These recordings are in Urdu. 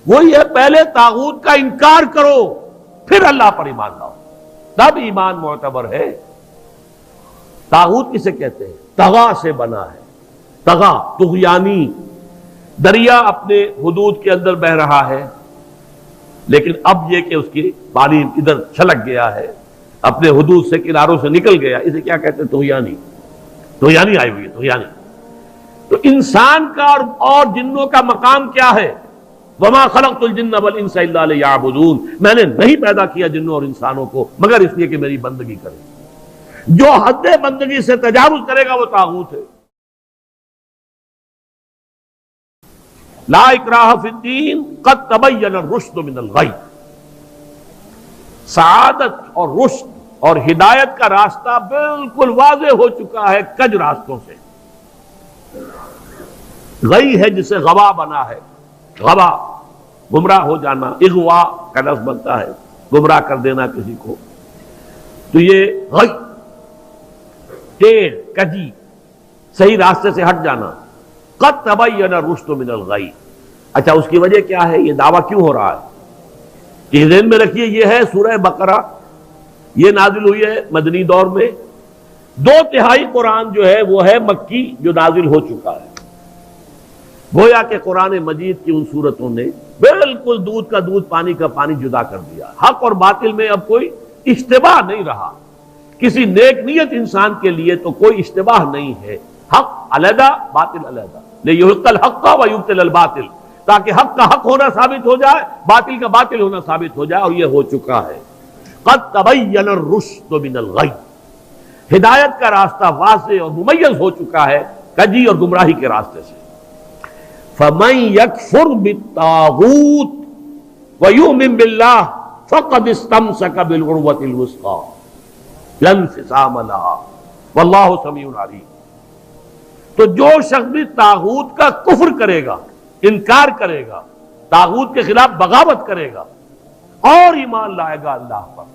وہی ہے پہلے طاغوت کا انکار کرو پھر اللہ پر ایمان لاؤ، تب ایمان معتبر ہے۔ طاغوت کسے کہتے ہیں؟ طغا سے بنا ہے، طغا طغیانی، دریا اپنے حدود کے اندر بہ رہا ہے لیکن اب یہ کہ اس کی پانی ادھر چھلک گیا ہے، اپنے حدود سے کناروں سے نکل گیا، اسے کیا کہتے ہیں؟ طغیانی، طغیانی آئی ہوئی ہے، طغیانی۔ تو انسان کا اور جنوں کا مقام کیا ہے؟ وما خلقت الجن والانس الا لیعبدون، میں نے نہیں پیدا کیا جنوں اور انسانوں کو مگر اس لیے کہ میری بندگی کریں۔ جو حد بندگی سے تجاوز کرے گا وہ طاغوت ہے۔ لا اکراہ فی الدین قد تبین الرشد من الغی، سعادت اور رشد اور ہدایت کا راستہ بالکل واضح ہو چکا ہے کج راستوں سے۔ غی ہے جسے غوا بنا ہے، غوا گمراہ ہو جانا، اغوا کا لفظ بنتا ہے گمراہ کر دینا کسی کو، تو یہ غی ٹیڑھ کجی صحیح راستے سے ہٹ جانا۔ قد تبین الرشد من الغی، اچھا اس کی وجہ کیا ہے؟ یہ دعویٰ کیوں ہو رہا ہے کہ ذہن میں رکھیے یہ ہے سورہ بقرہ، یہ نازل ہوئی ہے مدنی دور میں، 2/3 قرآن جو ہے وہ ہے مکی جو نازل ہو چکا ہے۔ گویا کہ قرآن مجید کی ان صورتوں نے بالکل دودھ کا دودھ پانی کا پانی جدا کر دیا، حق اور باطل میں اب کوئی اشتباہ نہیں رہا، کسی نیک نیت انسان کے لیے تو کوئی اشتباہ نہیں ہے، حق علیحدہ باطل علیحدہ، لیحق الحق ویبطل الباطل، تاکہ حق کا حق ہونا ثابت ہو جائے، باطل کا باطل ہونا ثابت ہو جائے، اور یہ ہو چکا ہے۔ قد تبین الرشد من الغی، ہدایت کا راستہ واضح اور ممیز ہو چکا ہے کجی اور گمراہی کے راستے سے۔ فَمَن يَكْفُرْ بِالطَّاغُوتِ وَيُؤْمِن بِاللَّهِ فَقَدِ اسْتَمْسَكَ بِالْعُرْوَةِ الْوُثْقَىٰ لَا انفصام لَهَا وَاللَّهُ سَمِيعٌ عَلِيمٌ۔ تو جو شخص بھی طاغوت کا کفر کرے گا، انکار کرے گا، طاغوت کے خلاف بغاوت کرے گا اور ایمان لائے گا اللہ پر،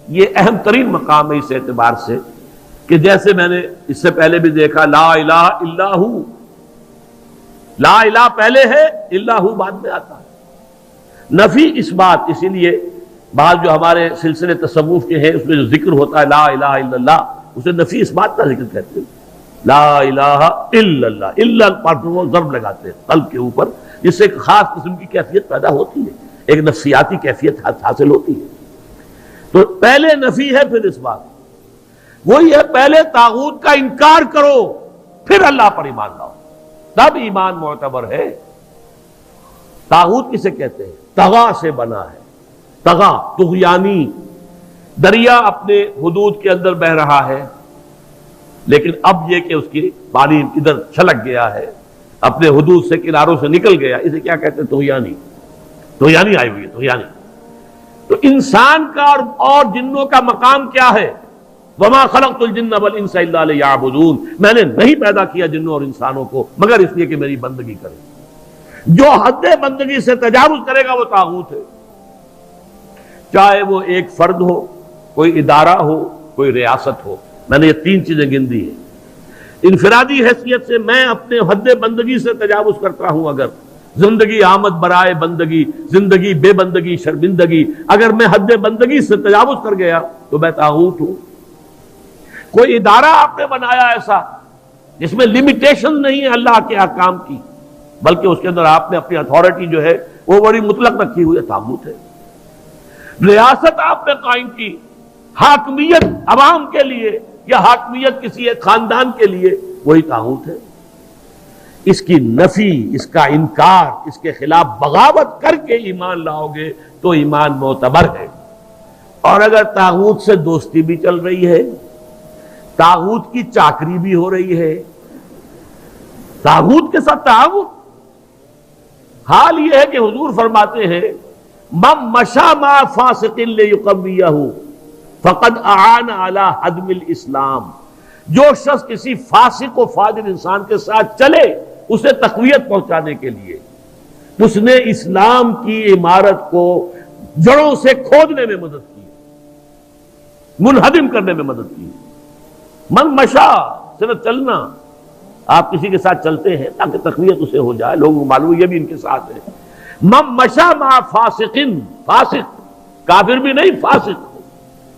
یہ اہم ترین مقام ہے اس اعتبار سے کہ جیسے میں نے اس سے پہلے بھی دیکھا لا الہ الا ہو، لا الہ پہلے ہے، الا ہو بعد میں آتا ہے، نفی اس بات، اسی لیے بعض جو ہمارے سلسلے تصوف کے ہیں اس میں جو ذکر ہوتا ہے لا الہ الا اللہ، اسے نفی اس بات کا ذکر کہتے ہیں، لا الہ الا اللہ، الا پر وہ ضرب لگاتے ہیں قلب کے اوپر، جس سے ایک خاص قسم کی کیفیت پیدا ہوتی ہے، ایک نفسیاتی کیفیت حاصل ہوتی ہے۔ تو پہلے نفی ہے پھر اس بات، وہی ہے پہلے طاغوت کا انکار کرو پھر اللہ پر ایمان لاؤ، تب ایمان معتبر ہے۔ طاغوت کسے کہتے ہیں؟ طغا سے بنا ہے، طغا طغیانی، دریا اپنے حدود کے اندر بہ رہا ہے لیکن اب یہ کہ اس کی پانی ادھر چھلک گیا ہے، اپنے حدود سے کناروں سے نکل گیا، اسے کیا کہتے ہیں؟ طغیانی، طغیانی آئی ہوئی ہے، طغیانی۔ تو انسان کا اور جنوں کا مقام کیا ہے؟ وما خلقت الجن والانس الا لیعبدون، میں نے نہیں پیدا کیا جنوں اور انسانوں کو مگر اس لیے کہ میری بندگی کریں۔ جو حد بندگی سے تجاوز کرے گا وہ طاغوت ہے، چاہے وہ ایک فرد ہو، کوئی ادارہ ہو، کوئی ریاست ہو۔ میں نے یہ 3 چیزیں گن دی ہیں۔ انفرادی حیثیت سے میں اپنے حد بندگی سے تجاوز کرتا ہوں، اگر زندگی آمد برائے بندگی، زندگی بے بندگی شرمندگی، اگر میں حد بندگی سے تجاوز کر گیا تو میں طاغوت ہوں۔ کوئی ادارہ آپ نے بنایا ایسا جس میں لمیٹیشن نہیں ہے اللہ کے احکام کی، بلکہ اس کے اندر آپ نے اپنی اتھارٹی جو ہے وہ بڑی مطلق رکھی ہوئی ہے، طاغوت ہے۔ ریاست آپ نے قائم کی، حاکمیت عوام کے لیے یا حاکمیت کسی ایک خاندان کے لیے، وہی طاغوت ہے۔ اس کی نفی، اس کا انکار، اس کے خلاف بغاوت کر کے ایمان لاؤ گے تو ایمان معتبر ہے۔ اور اگر طاغوت سے دوستی بھی چل رہی ہے، طاغوت کی چاکری بھی ہو رہی ہے، طاغوت کے ساتھ تعاون، حال یہ ہے کہ حضور فرماتے ہیں من مشى مع فاسق ليقويه فقد اعان على هدم الاسلام، جو شخص کسی فاسق و فاجر انسان کے ساتھ چلے اسے تقویت پہنچانے کے لیے، اس نے اسلام کی عمارت کو جڑوں سے کھودنے میں مدد کی، منہدم کرنے میں مدد کی۔ من مشا صرف چلنا، آپ کسی کے ساتھ چلتے ہیں تاکہ تقویت اسے ہو جائے، لوگوں کو معلوم یہ بھی ان کے ساتھ ہے۔ من مشا مع فاسقن، فاسق کافر بھی نہیں، فاسق ہو،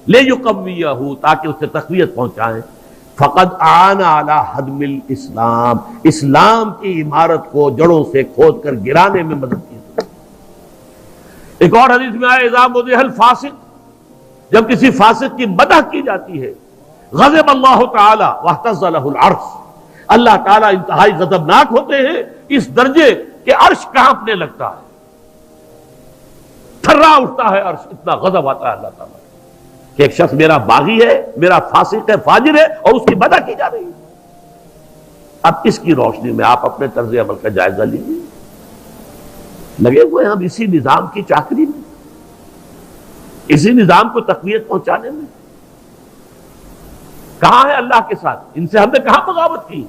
لیقویہ، تاکہ اسے تقویت پہنچائیں، فقد اعان علی ہدم الاسلام، اسلام کی عمارت کو جڑوں سے کھود کر گرانے میں مدد کی۔ ایک اور حدیث میں آیا اذا مدح الفاسق، جب کسی فاسق کی مدح کی جاتی ہے، غضب اللہ تعالی واہتز لہ العرش، اللہ تعالیٰ انتہائی غضبناک ہوتے ہیں اس درجے کہ عرش کانپنے لگتا ہے، تھرا اٹھتا ہے عرش، اتنا غضب آتا ہے اللہ تعالیٰ کہ ایک شخص میرا باغی ہے، میرا فاسق ہے، فاجر ہے، اور اس کی مدح کی جا رہی ہے۔ اب اس کی روشنی میں آپ اپنے طرز عمل کا جائزہ لیجیے، لگے ہوئے ہم اسی نظام کی چاکری میں، اسی نظام کو تقویت پہنچانے میں۔ کہاں ہے اللہ کے ساتھ؟ ان سے ہم نے کہاں بغاوت کی؟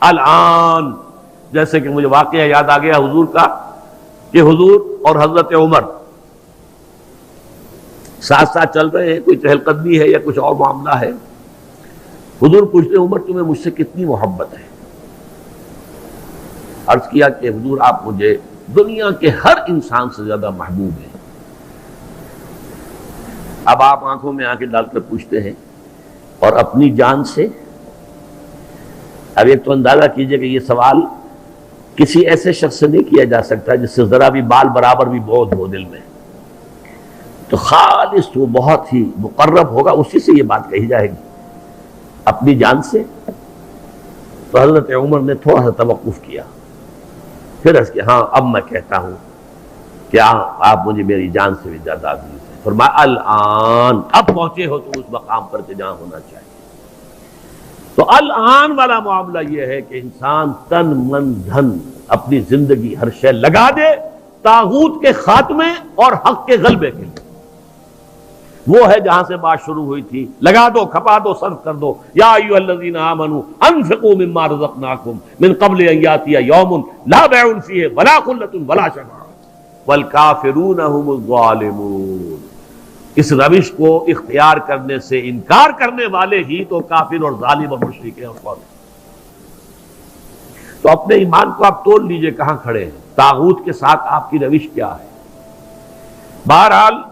الآن جیسے کہ مجھے واقعہ یاد آ گیا حضور کا، کہ حضور اور حضرت عمر ساتھ ساتھ چل رہے ہیں، کوئی چہل قدمی ہے یا کچھ اور معاملہ ہے، حضور پوچھتے عمر تمہیں مجھ سے کتنی محبت ہے؟ عرض کیا کہ حضور آپ مجھے دنیا کے ہر انسان سے زیادہ محبوب ہیں۔ اب آپ آنکھوں میں آنکھیں ڈال کر پوچھتے ہیں اور اپنی جان سے؟ اب ایک تو اندازہ کیجئے کہ یہ سوال کسی ایسے شخص سے نہیں کیا جا سکتا جس سے ذرا بھی بال برابر بھی بودھ ہو دل میں، تو خالص وہ بہت ہی مقرب ہوگا، اسی سے یہ بات کہی جائے گی۔ اپنی جان سے؟ تو حضرت عمر نے تھوڑا سا توقف کیا، پھر عرض کیا ہاں اب میں کہتا ہوں کہ آپ مجھے میری جان سے بھی زیادہ عزیز ہیں۔ فرمایا الآن، اب پہنچے ہو تو اس مقام پر کہ جہاں ہونا چاہیے۔ تو الآن والا معاملہ یہ ہے کہ انسان تن من دھن اپنی زندگی ہر شے لگا دے طاغوت کے خاتمے اور حق کے غلبے کے لیے۔ وہ ہے جہاں سے بات شروع ہوئی تھی، لگا دو، کھپا دو، صرف کر دو۔ یا ایھا الذین آمنوا انفقوا مما رزقناکم من قبل ان یاتی یوم لا بیع فیہ ولا خلۃ ولا شفاعۃ والکافرون هم الظالمون۔ اس روش کو اختیار کرنے سے انکار کرنے والے ہی تو کافر اور ظالم اور مشرک ہیں۔ اور تو اپنے ایمان کو آپ تول لیجئے کہاں کھڑے ہیں، طاغوت کے ساتھ آپ کی روش کیا ہے۔ بہرحال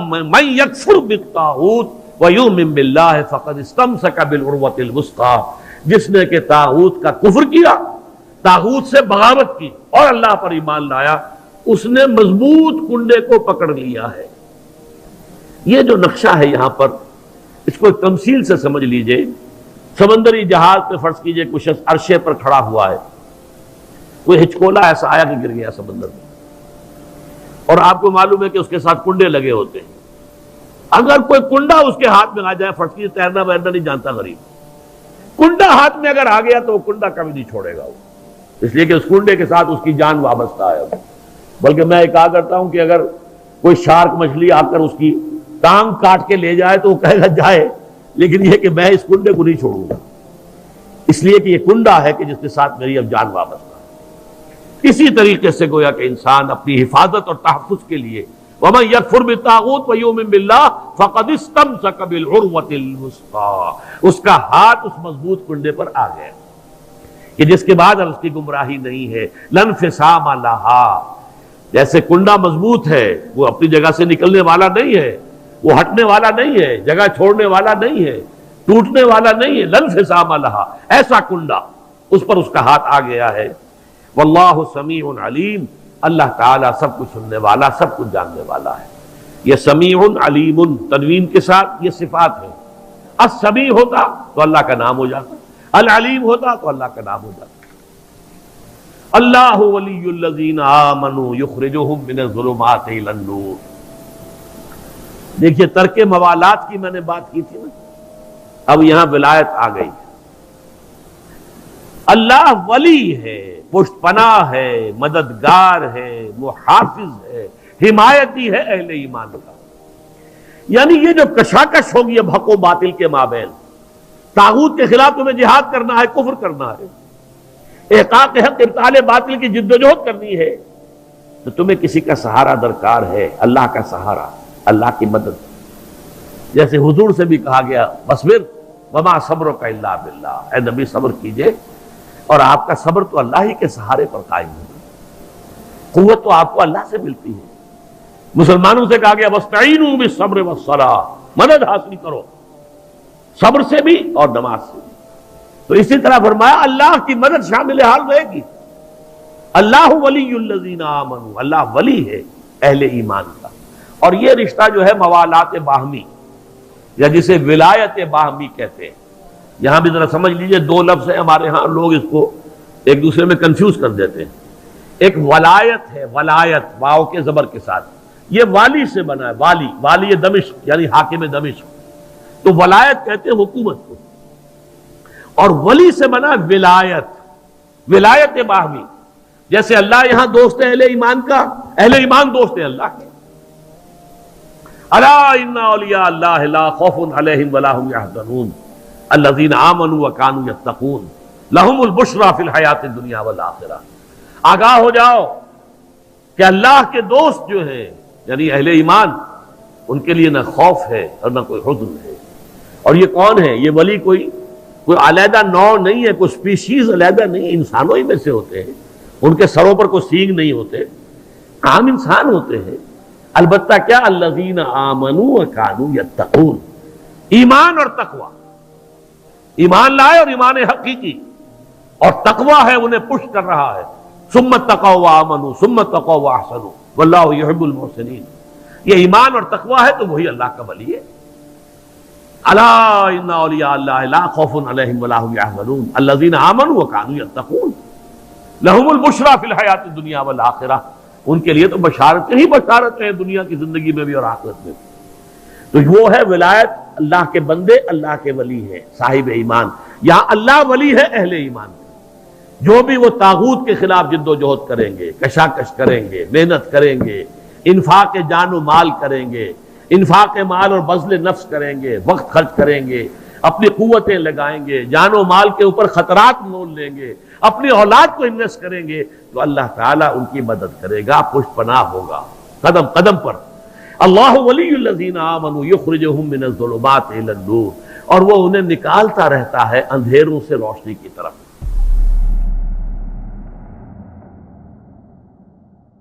من یکفر بالطاغوت ویؤمن باللہ فقد استمسک بالعروۃ الوثقی، جس نے کہ طاغوت کا کفر کیا، طاغوت سے بغاوت کی اور اللہ پر ایمان لایا، اس نے مضبوط کنڈے کو پکڑ لیا ہے۔ یہ جو نقشہ ہے یہاں پر، اس کو ایک تمثیل سے سمجھ لیجئے۔ سمندری جہاز پہ فرض کیجئے کچھ عرشے پر کھڑا ہوا ہے، کوئی ہچکولا ایسا آیا کہ گر گیا سمندر میں، اور آپ کو معلوم ہے کہ اس کے ساتھ کنڈے لگے ہوتے ہیں۔ اگر کوئی کنڈا اس کے ہاتھ میں آ جائے، فرض کیجئے تیرنا ویرنا نہیں جانتا غریب، کنڈا ہاتھ میں اگر آ گیا تو وہ کنڈا کبھی نہیں چھوڑے گا وہ، اس لیے کہ اس کنڈے کے ساتھ اس کی جان وابستہ ہے۔ بلکہ میں کہا کرتا ہوں کہ اگر کوئی شارک مچھلی آ کر اس کی ٹانگ کاٹ کے لے جائے تو وہ کہے گا جائے، لیکن یہ کہ میں اس کنڈے کو نہیں چھوڑوں گا، اس لیے کہ یہ کنڈا ہے کہ جس کے ساتھ میری اب جان وابستہ ہے۔ اسی طریقے سے گویا کہ انسان اپنی حفاظت اور تحفظ کے لیے وَمَن يَكْفُرْ بِالطَّاغُوتِ وَيُؤْمِن بِاللَّهِ فَقَدِ اسْتَمْسَكَ بِالْعُرْوَةِ الْوُثْقَىٰ، اس کا ہاتھ اس مضبوط کنڈے پر آ گیا کہ جس کے بعد اب اس کی گمراہی نہیں ہے۔ لَا انفصام لَهَا، جیسے کنڈا مضبوط ہے، وہ اپنی جگہ سے نکلنے والا نہیں ہے، وہ ہٹنے والا نہیں ہے، جگہ چھوڑنے والا نہیں ہے، ٹوٹنے والا نہیں ہے۔ لَا انفصام لَهَا، ایسا کنڈا اس پر اس کا ہاتھ آ گیا ہے۔ واللہ سمیع علیم، اللہ تعالیٰ سب کچھ سننے والا، سب کچھ جاننے والا ہے۔ یہ سمیع علیم تنوین کے ساتھ یہ صفات ہے۔ السمیع ہوتا تو اللہ کا نام ہو جاتا، العلیم ہوتا تو اللہ کا نام ہو جاتا۔ اللہ ولی الذین آمنوا یخرجہم من الظلمات الی النور۔ دیکھیے ترک موالات کی میں نے بات کی تھی نا، اب یہاں ولایت آ گئی۔ اللہ ولی ہے، پشت پناہ ہے، مددگار ہے، محافظ ہے، حمایتی ہے اہل ایمان کا۔ یعنی یہ جو کشاکش ہوگی اب حق و باطل کے مابین، طاغوت کے خلاف تمہیں جہاد کرنا ہے، کفر کرنا ہے، احقاق حق ابطال باطل کی جدوجہد کرنی ہے، تو تمہیں کسی کا سہارا درکار ہے، اللہ کا سہارا، اللہ کی مدد۔ جیسے حضور سے بھی کہا گیا وَاصْبِرْ وَمَا صَبْرُكَ إِلَّا بِاللَّهِ، اے نبی صبر کیجئے اور آپ کا صبر تو اللہ ہی کے سہارے پر قائم ہے۔ قوت تو آپ کو اللہ سے ملتی ہے. مسلمانوں سے کہا گیا وَاسْتَعِينُوا بِالصَّبْرِ وَالصَّلَاةِ، مدد حاصل کرو صبر سے بھی اور نماز سے بھی. تو اسی طرح فرمایا اللہ کی مدد شامل حال رہے گی. اللہ ولی الذین آمنوا، اللہ ولی ہے اہل ایمان کا. اور یہ رشتہ جو ہے موالات باہمی یا جسے ولایت باہمی کہتے ہیں. یہاں بھی ذرا سمجھ لیجئے، دو لفظ ہیں ہمارے ہاں، لوگ اس کو ایک دوسرے میں کنفیوز کر دیتے ہیں. ایک ولایت ہے، ولایت واو کے زبر کے ساتھ، یہ والی سے بنا ہے، والی، والی دمشق یعنی حاکم دمشق. تو ولایت کہتے ہیں حکومت کو، اور ولی سے بنا ولایت، ولایت باہمی. جیسے اللہ یہاں دوست ہے اہل ایمان کا، اہل ایمان دوست ہیں اللہ کے. الا ان اولیاء اللہ لا خوف علیہم ولا هم يحزنون الذین آمنوا وكانوا يتقون لهم البشرى فی الحیات الدنیا والآخرہ. آگاہ ہو جاؤ کہ اللہ کے دوست جو ہیں یعنی اہل ایمان، ان کے لیے نہ خوف ہے اور نہ کوئی حزن ہے. اور یہ کون ہے؟ یہ ولی کوئی علیحدہ نوع نہیں ہے، کوئی سپیشیز علیحدہ نہیں، انسانوں ہی میں سے ہوتے ہیں. ان کے سروں پر کوئی سینگ نہیں ہوتے، عام انسان ہوتے ہیں. البتہ کیا؟ الذین آمنوا وکانوا یتقون، ایمان اور تقوی، ایمان لائے اور ایمان حقیقی، اور تقوی ہے انہیں پش کر رہا ہے. ثم اتقوا وآمنوا ثم اتقوا واحسنوا واللہ یحب المحسنین. یہ ایمان اور تقوی ہے تو وہی اللہ کا ولی ہے. الا ان اولیاء اللہ لا خوف علیہم ولا هم يحزنون الذین آمنوا وكانوا يتقون لهم البشرى فی الحیات الدنیا والآخرہ. ان کے لیے تو بشارتیں ہی بشارتیں ہیں دنیا کی زندگی میں بھی اور آخرت میں بھی. تو وہ ہے ولایت، اللہ کے بندے اللہ کے ولی ہے صاحب ایمان. یہاں اللہ ولی ہے اہل ایمان. جو بھی وہ طاغوت کے خلاف جد و جہد کریں گے، کشاکش کریں گے، محنت کریں گے، انفاق جان و مال کریں گے، انفاق مال اور بذل نفس کریں گے، وقت خرچ کریں گے، اپنی قوتیں لگائیں گے، جان و مال کے اوپر خطرات مول لیں گے، اپنی اولاد کو انویسٹ کریں گے، تو اللہ تعالیٰ ان کی مدد کرے گا، پشت پناہ ہوگا قدم قدم پر. اللہ ولی الذین آمنوا یخرجہم من الظلمات الی النور، اور وہ انہیں نکالتا رہتا ہے اندھیروں سے روشنی کی طرف.